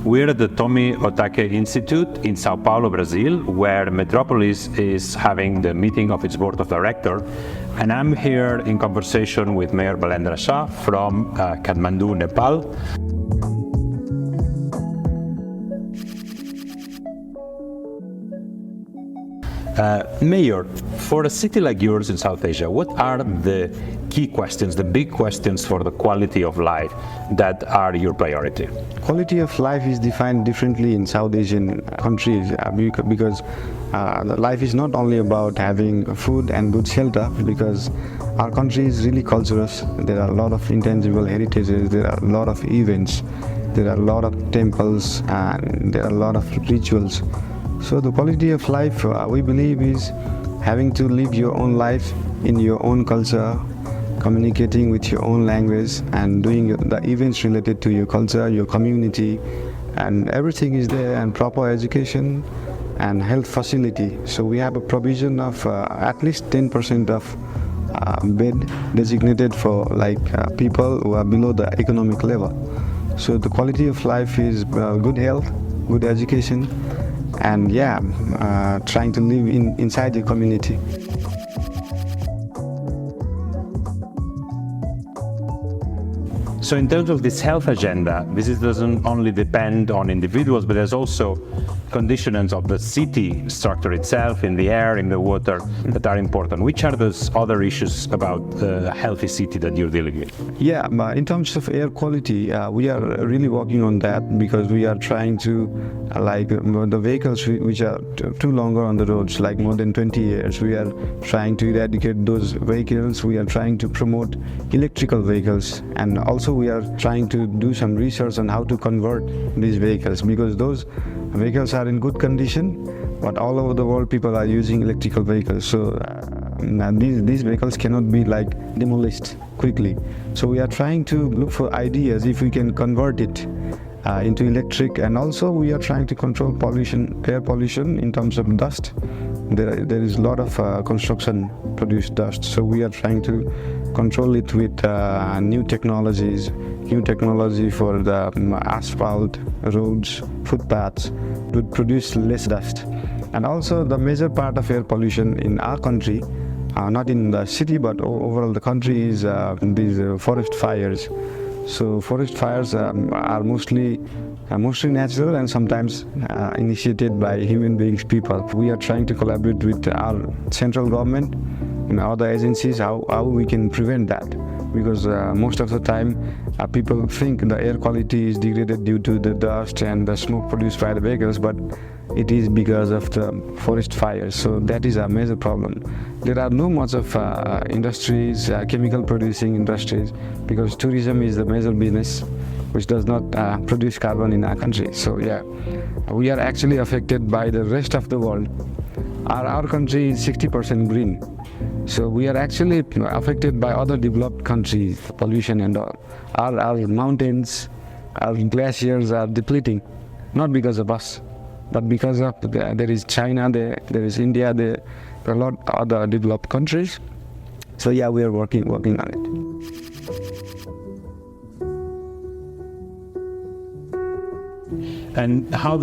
We're at the Tomi Otake Institute in Sao Paulo, Brazil, where Metropolis is having the meeting of its board of directors. And I'm here in conversation with Mayor Balendra Shah from Kathmandu, Nepal. Mayor, for a city like yours in South Asia, what are the key questions, the big questions for the quality of life that are your priority? Quality of life is defined differently in South Asian countries because life is not only about having food and good shelter, because our country is really culturous. There are a lot of intangible heritages, there are a lot of events, there are a lot of temples, and there are a lot of rituals. So the quality of life, we believe, is having to live your own life in your own culture, communicating with your own language, and doing the events related to your culture, your community, and everything is there, and proper education and health facility. So we have a provision of at least 10% of bed designated for people who are below the economic level. So the quality of life is good health, good education, and trying to live inside the community. So in terms of this health agenda, this doesn't only depend on individuals, but there's also conditions of the city structure itself, in the air, in the water, that are important. Which are those other issues about a healthy city that you're dealing with? Yeah, in terms of air quality, we are really working on that, because we are trying to, the vehicles which are too longer on the roads, like more than 20 years, we are trying to eradicate those vehicles. We are trying to promote electrical vehicles, and also we are trying to do some research on how to convert these vehicles, because those vehicles are in good condition, but all over the world people are using electrical vehicles. So these vehicles cannot be demolished quickly. So we are trying to look for ideas if we can convert it into electric, and also we are trying to control pollution, air pollution in terms of dust. There is a lot of construction produced dust, so we are trying to control it with new technology for the asphalt, roads, footpaths, to produce less dust. And also the major part of air pollution in our country, not in the city but overall the country, is these forest fires. So forest fires are mostly natural and sometimes initiated by human beings, people. We are trying to collaborate with our central government and other agencies how we can prevent that, because most of the time people think the air quality is degraded due to the dust and the smoke produced by the vehicles, but it is because of the forest fires. So that is a major problem. There are no much of industries, chemical producing industries, because tourism is the major business which does not produce carbon in our country. So we are actually affected by the rest of the world. Our country is 60% green. So we are actually affected by other developed countries, pollution and all. Our mountains, our glaciers are depleting, not because of us, but because of there is China, there is India, there are a lot of other developed countries. So we are working on it. And how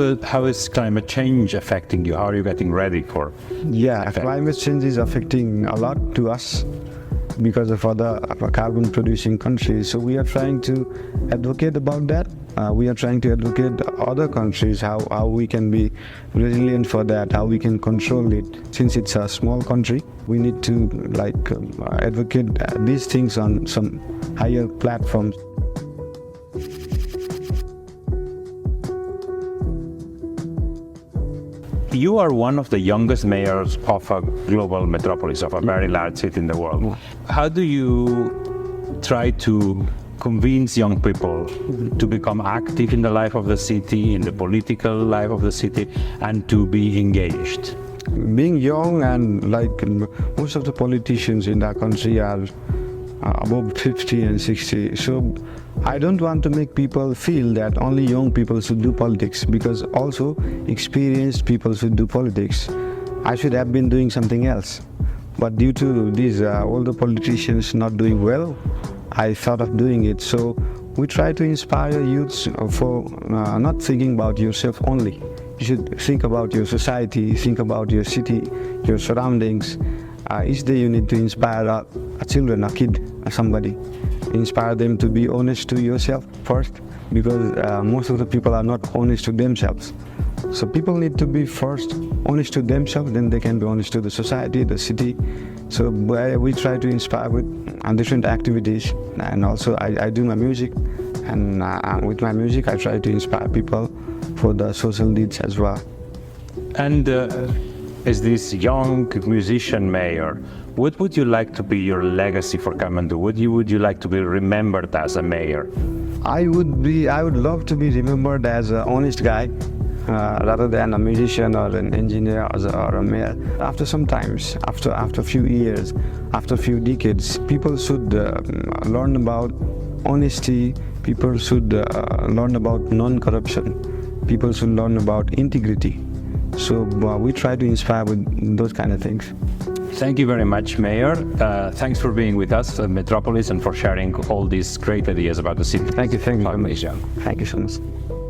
is climate change affecting you? How are you getting ready for? Yeah, climate change is affecting a lot to us because of other carbon producing countries. So we are trying to advocate about that. We are trying to advocate other countries how we can be resilient for that, how we can control it. Since it's a small country, we need to advocate these things on some higher platforms. You are one of the youngest mayors of a global metropolis, of a very large city in the world. How do you try to convince young people to become active in the life of the city, in the political life of the city, and to be engaged? Being young, and most of the politicians in our country are above 50 and 60. So I don't want to make people feel that only young people should do politics, because also experienced people should do politics. I should have been doing something else. But due to these older politicians not doing well, I thought of doing it. So we try to inspire youths for not thinking about yourself only. You should think about your society, think about your city, your surroundings. Each day you need to inspire a children, a kid, somebody. Inspire them to be honest to yourself first, because most of the people are not honest to themselves. So people need to be first honest to themselves, then they can be honest to the society, the city. So we try to inspire with different activities, and also I do my music, and with my music I try to inspire people for the social needs as well. And as this young musician mayor, what would you like to be your legacy for Kathmandu? What would you like to be remembered as a mayor? I would love to be remembered as an honest guy, rather than a musician or an engineer or a mayor. After some times, after a few years, after a few decades, people should learn about honesty. People should learn about non-corruption. People should learn about integrity. So we try to inspire with those kind of things. Thank you very much, Mayor. Thanks for being with us at Metropolis and for sharing all these great ideas about the city. Thank you of Malaysia. Thank you so much.